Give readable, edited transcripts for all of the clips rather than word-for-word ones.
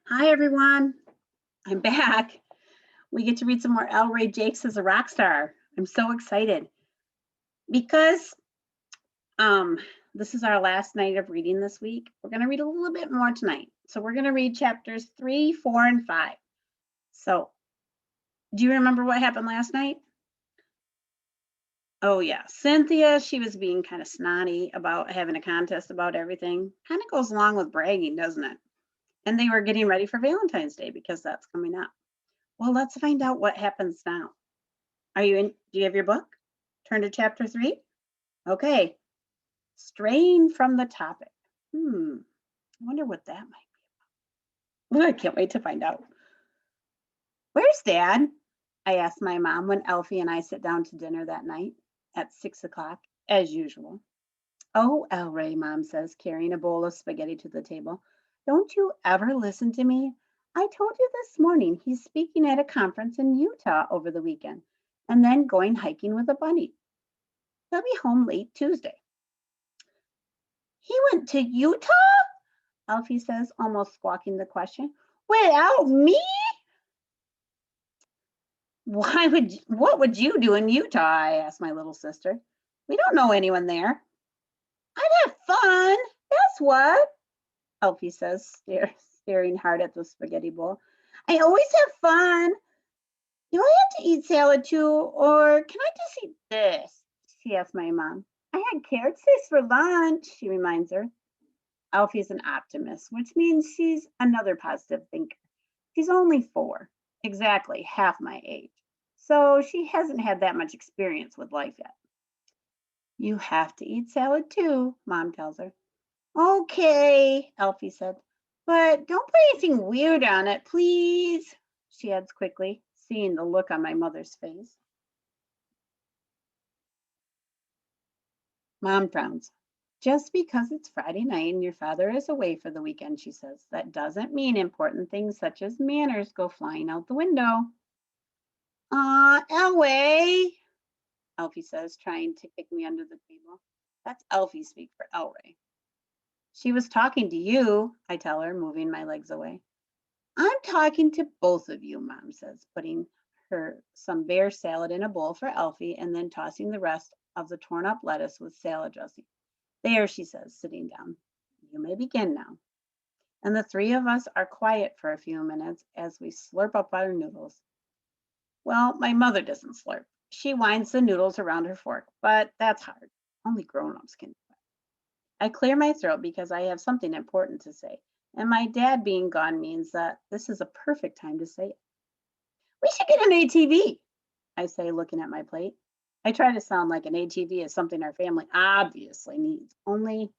Hi, everyone. I'm back. We get to read some more Ellray Jakes as a rock star. I'm so excited because um, this is our last night of reading this week. We're going to read a little bit more tonight. So we're going to read chapters 3, 4, and 5. So do you remember what happened last night? Oh, yeah. Cynthia, she was being kind of snotty about having a contest about everything. Kind of goes along with bragging, doesn't it? And they were getting ready for Valentine's Day because that's coming up. Well, let's find out what happens now. Are you in? Do you have your book? Turn to chapter 3. Okay. Straying from the topic. I wonder what that might be. I can't wait to find out. Where's Dad? I asked my mom when Elfie and I sit down to dinner that night at 6 o'clock, as usual. Oh, Elray, Mom says, carrying a bowl of spaghetti to the table. Don't you ever listen to me? I told you this morning he's speaking at a conference in Utah over the weekend and then going hiking with a bunny. He'll be home late Tuesday. He went to Utah? Alfie says, almost squawking the question. Without me? What would you do in Utah? I asked my little sister. We don't know anyone there. I'd have fun. That's what, Alfie says, staring hard at the spaghetti bowl. I always have fun. Do I have to eat salad too, or can I just eat this? She asked my mom. I had carrot sticks for lunch, she reminds her. Alfie's an optimist, which means she's another positive thinker. She's only 4, exactly half my age. So she hasn't had that much experience with life yet. You have to eat salad too, Mom tells her. Okay, Alfie said, but don't put anything weird on it, please, she adds quickly, seeing the look on my mother's face. Mom frowns. Just because it's Friday night and your father is away for the weekend, she says, that doesn't mean important things such as manners go flying out the window. Elway, Elfie says, trying to kick me under the table. That's Elfie speak for Ellray. She was talking to you, I tell her, moving my legs away. I'm talking to both of you, Mom says, putting her some bear salad in a bowl for Elfie and then tossing the rest of the torn up lettuce with salad dressing. There, she says, sitting down. You may begin now. And the 3 of us are quiet for a few minutes as we slurp up our noodles. Well, my mother doesn't slurp. She winds the noodles around her fork, but that's hard. Only grown-ups can do it. I clear my throat because I have something important to say, and my dad being gone means that this is a perfect time to say it. We should get an ATV, I say, looking at my plate. I try to sound like an ATV is something our family obviously needs, only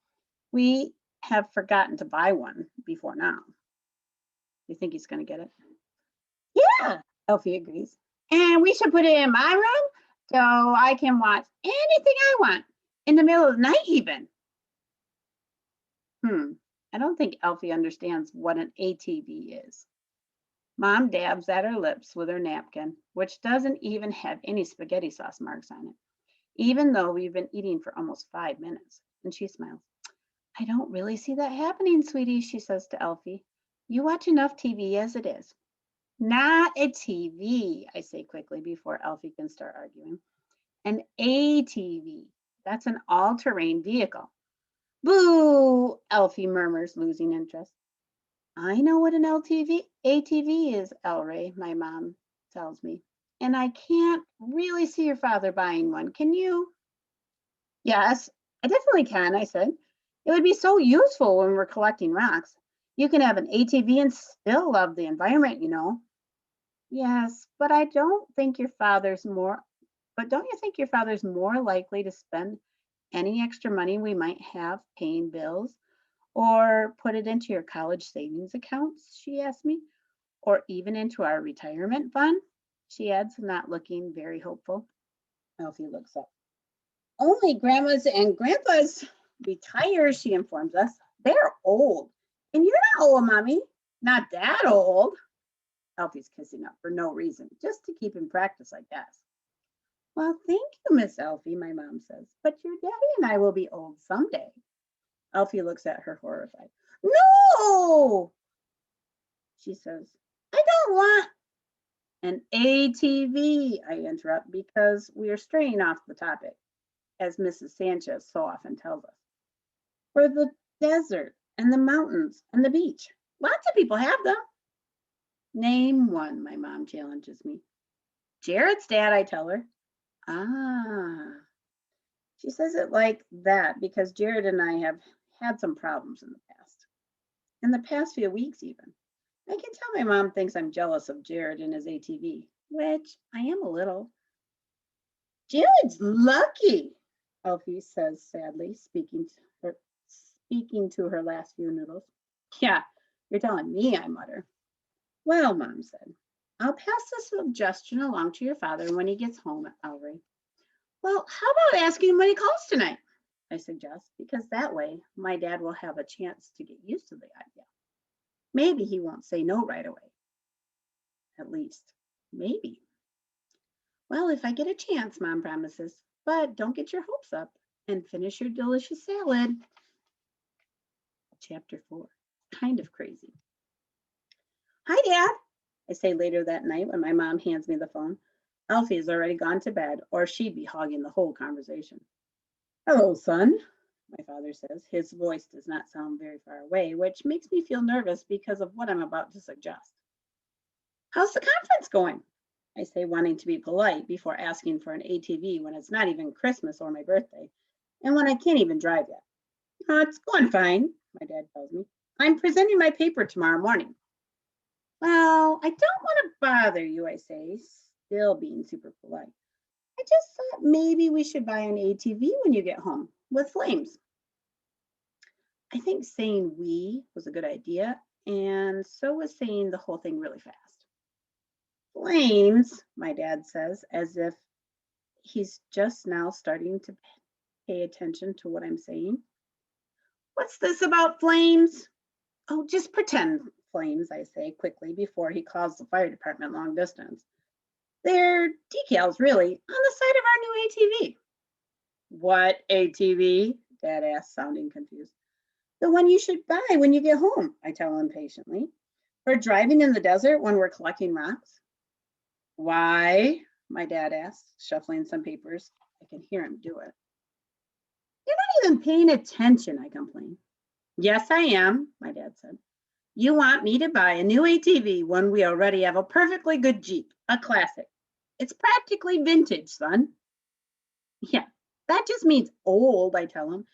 we have forgotten to buy one before now. You think he's going to get it? Yeah, Elfie agrees. And we should put it in my room so I can watch anything I want in the middle of the night, even. I don't think Elfie understands what an ATV is. Mom dabs at her lips with her napkin, which doesn't even have any spaghetti sauce marks on it, even though we've been eating for almost 5 minutes. And she smiles. I don't really see that happening, sweetie, she says to Elfie. You watch enough TV as it is. Not a TV, I say quickly before Elfie can start arguing. An ATV. That's an all terrain vehicle. Boo, Elfie murmurs, losing interest. I know what an ATV is, Ellray, my mom tells me. And I can't really see your father buying one. Can you? Yes, I definitely can, I said. It would be so useful when we're collecting rocks. You can have an ATV and still love the environment, you know. Yes, but don't you think your father's more likely to spend any extra money we might have paying bills or put it into your college savings accounts? She asked me, or even into our retirement fund? She adds, not looking very hopeful. Elfie looks up. Only grandmas and grandpas retire, she informs us. They're old. And you're not old, Mommy. Not that old. Elfie's kissing up for no reason, just to keep in practice, I guess. Well, thank you, Miss Elfie, my mom says. But your daddy and I will be old someday. Elfie looks at her horrified. No! She says, I don't want an ATV, I interrupt because we are straying off the topic, as Mrs. Sanchez so often tells us. For the desert and the mountains and the beach. Lots of people have them. Name one, my mom challenges me. Jared's dad, I tell her. Ah, she says it like that because Jared and I have had some problems in the past few weeks even. I can tell my mom thinks I'm jealous of Jared and his ATV, which I am a little. Jared's lucky, Elfie says sadly, speaking to her last few noodles. Yeah, you're telling me, I mutter. Well, Mom said, I'll pass this suggestion along to your father when he gets home, Ellray. Well, how about asking him when he calls tonight? I suggest, because that way my dad will have a chance to get used to the idea. Maybe he won't say no right away. At least, maybe. Well, if I get a chance, Mom promises, but don't get your hopes up and finish your delicious salad. Chapter 4, kind of crazy. Hi, Dad, I say later that night when my mom hands me the phone. Alfie has already gone to bed, or she'd be hogging the whole conversation. Hello, son, my father says. His voice does not sound very far away, which makes me feel nervous because of what I'm about to suggest. How's the conference going? I say, wanting to be polite before asking for an ATV when it's not even Christmas or my birthday, and when I can't even drive yet. It's going fine, my dad tells me. I'm presenting my paper tomorrow morning. Well, I don't want to bother you, I say, still being super polite. I just thought maybe we should buy an ATV when you get home with flames. I think saying we was a good idea, and so was saying the whole thing really fast. Flames, my dad says, as if he's just now starting to pay attention to what I'm saying. What's this about flames? Oh, just pretend flames, I say quickly before he calls the fire department long distance. They're decals, really, on the side of our new ATV. What ATV? Dad asks, sounding confused. The one you should buy when you get home, I tell him patiently. For driving in the desert when we're collecting rocks. Why? My dad asks, shuffling some papers. I can hear him do it. You're not even paying attention, I complain. Yes, I am, my dad said. You want me to buy a new ATV when we already have a perfectly good Jeep, a classic. It's practically vintage, son. Yeah, that just means old, I tell him.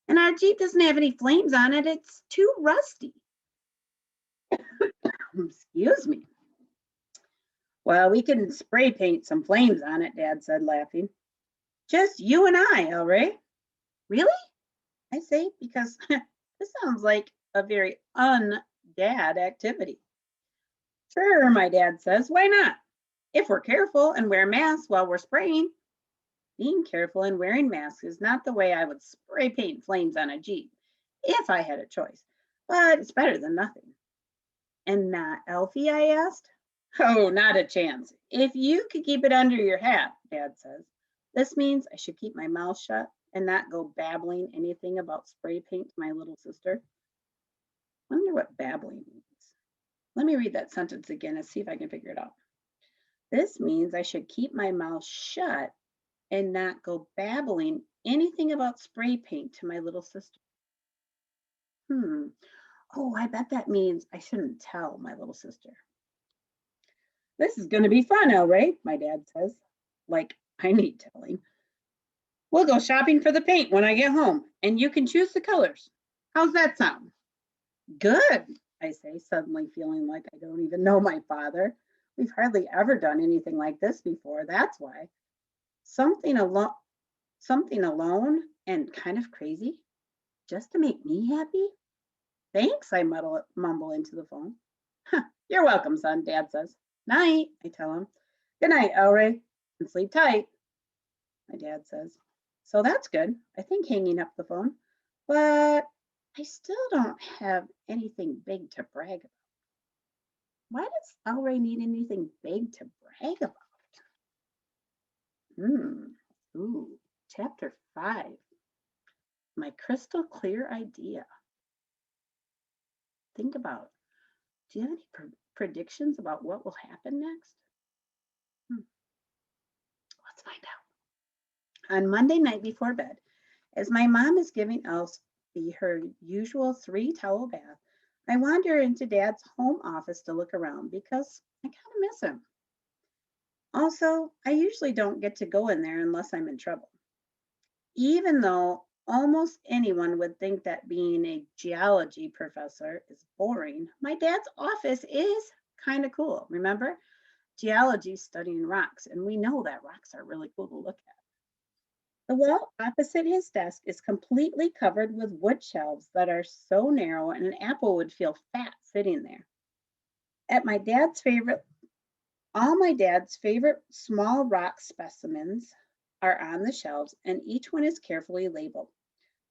And our Jeep doesn't have any flames on it. It's too rusty. Excuse me. Well, we can spray paint some flames on it, Dad said, laughing. Just you and I, Ellray. Really? I say, because this sounds like a very un-dad activity. Sure, my dad says, why not? If we're careful and wear masks while we're spraying. Being careful and wearing masks is not the way I would spray paint flames on a Jeep, if I had a choice, but it's better than nothing. And not Elfie, I asked. Oh, not a chance. If you could keep it under your hat, Dad says. This means I should keep my mouth shut and not go babbling anything about spray paint to my little sister. Wonder what babbling means. Let me read that sentence again and see if I can figure it out. This means I should keep my mouth shut and not go babbling anything about spray paint to my little sister. Oh, I bet that means I shouldn't tell my little sister. This is going to be fun, Ellray, my dad says, like I need telling. We'll go shopping for the paint when I get home, and you can choose the colors. How's that sound? Good, I say, suddenly feeling like I don't even know my father. We've hardly ever done anything like this before, that's why. Something alone and kind of crazy, just to make me happy? Thanks, I mumble into the phone. You're welcome, son, Dad says. Night, I tell him. Good night, Ellray, and sleep tight, my dad says. So that's good, I think, hanging up the phone. But I still don't have anything big to brag about. Why does Ellray need anything big to brag about? Chapter 5. My crystal clear idea. Think about Do you have any predictions about what will happen next? Hmm, let's find out. On Monday night before bed, as my mom is giving Elsie her usual 3 towel bath, I wander into Dad's home office to look around because I kind of miss him. Also, I usually don't get to go in there unless I'm in trouble. Even though almost anyone would think that being a geology professor is boring, my dad's office is kind of cool. Remember, geology is studying rocks, and we know that rocks are really cool to look at. The wall opposite his desk is completely covered with wood shelves that are so narrow an apple would feel fat sitting there. At my dad's favorite, all my dad's favorite small rock specimens are on the shelves, and each one is carefully labeled.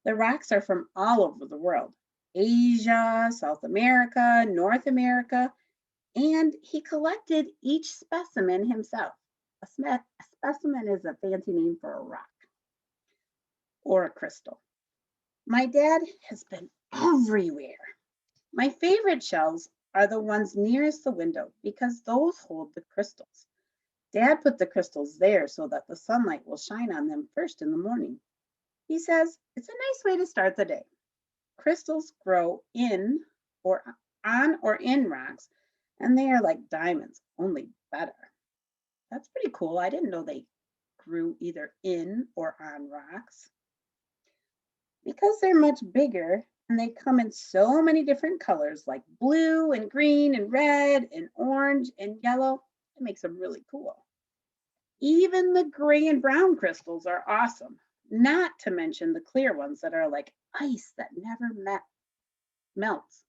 The rocks are from all over the world: Asia, South America, North America, and he collected each specimen himself. A specimen is a fancy name for a rock or a crystal. My dad has been everywhere. My favorite shelves are the ones nearest the window because those hold the crystals. Dad put the crystals there so that the sunlight will shine on them first in the morning. He says it's a nice way to start the day. Crystals grow in or on or in rocks, and they are like diamonds, only better. That's pretty cool. I didn't know they grew either in or on rocks. Because they're much bigger and they come in so many different colors like blue and green and red and orange and yellow, it makes them really cool. Even the gray and brown crystals are awesome, not to mention the clear ones that are like ice that never melts.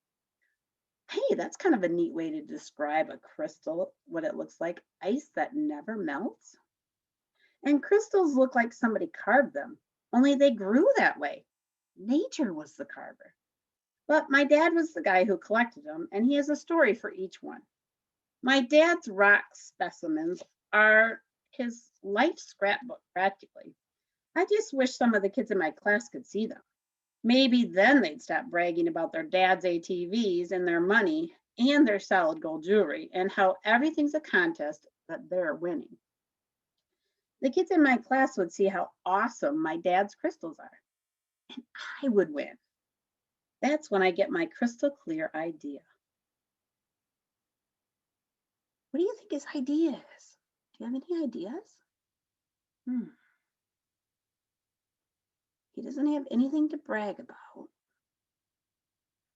Hey, that's kind of a neat way to describe a crystal, what it looks like: ice that never melts. And crystals look like somebody carved them, only they grew that way. Nature was the carver. But my dad was the guy who collected them, and he has a story for each one. My dad's rock specimens are his life scrapbook, practically. I just wish some of the kids in my class could see them. Maybe then they'd stop bragging about their dad's ATVs and their money and their solid gold jewelry and how everything's a contest that they're winning. The kids in my class would see how awesome my dad's crystals are, and I would win. That's when I get my crystal clear idea. What do you think his idea is? Do you have any ideas? Hmm. He doesn't have anything to brag about,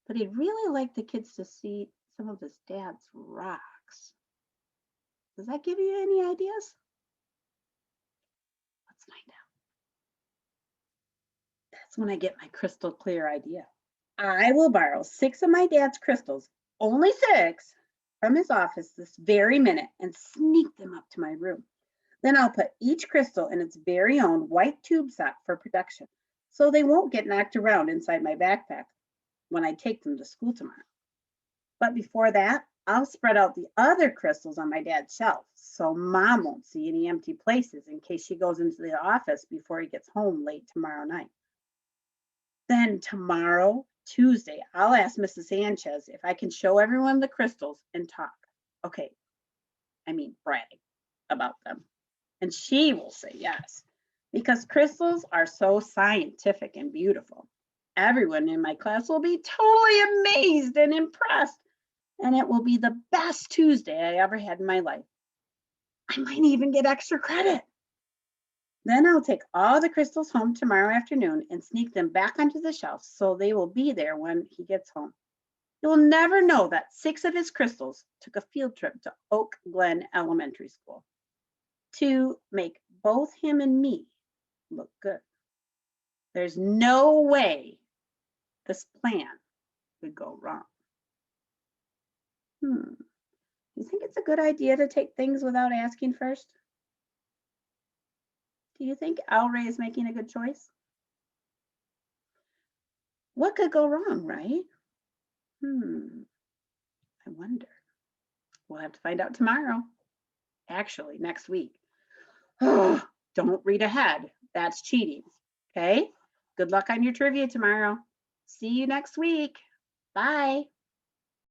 but he'd really like the kids to see some of his dad's rocks. Does that give you any ideas? Let's find out. That's when I get my crystal clear idea. I will borrow 6 of my dad's crystals, only 6, from his office this very minute and sneak them up to my room. Then I'll put each crystal in its very own white tube sock for protection, so they won't get knocked around inside my backpack when I take them to school tomorrow. But before that, I'll spread out the other crystals on my dad's shelf so mom won't see any empty places in case she goes into the office before he gets home late tomorrow night. Then tomorrow, Tuesday, I'll ask Mrs. Sanchez if I can show everyone the crystals and talk. Okay, I mean, brag about them. And she will say yes, because crystals are so scientific and beautiful. Everyone in my class will be totally amazed and impressed, and it will be the best Tuesday I ever had in my life. I might even get extra credit. Then I'll take all the crystals home tomorrow afternoon and sneak them back onto the shelf so they will be there when he gets home. You'll never know that 6 of his crystals took a field trip to Oak Glen Elementary School to make both him and me look good. There's no way this plan could go wrong. Do you think it's a good idea to take things without asking first? Do you think Ellray is making a good choice? What could go wrong, right? I wonder. We'll have to find out tomorrow. Actually, next week. Oh, don't read ahead. That's cheating. Okay? Good luck on your trivia tomorrow. See you next week. Bye.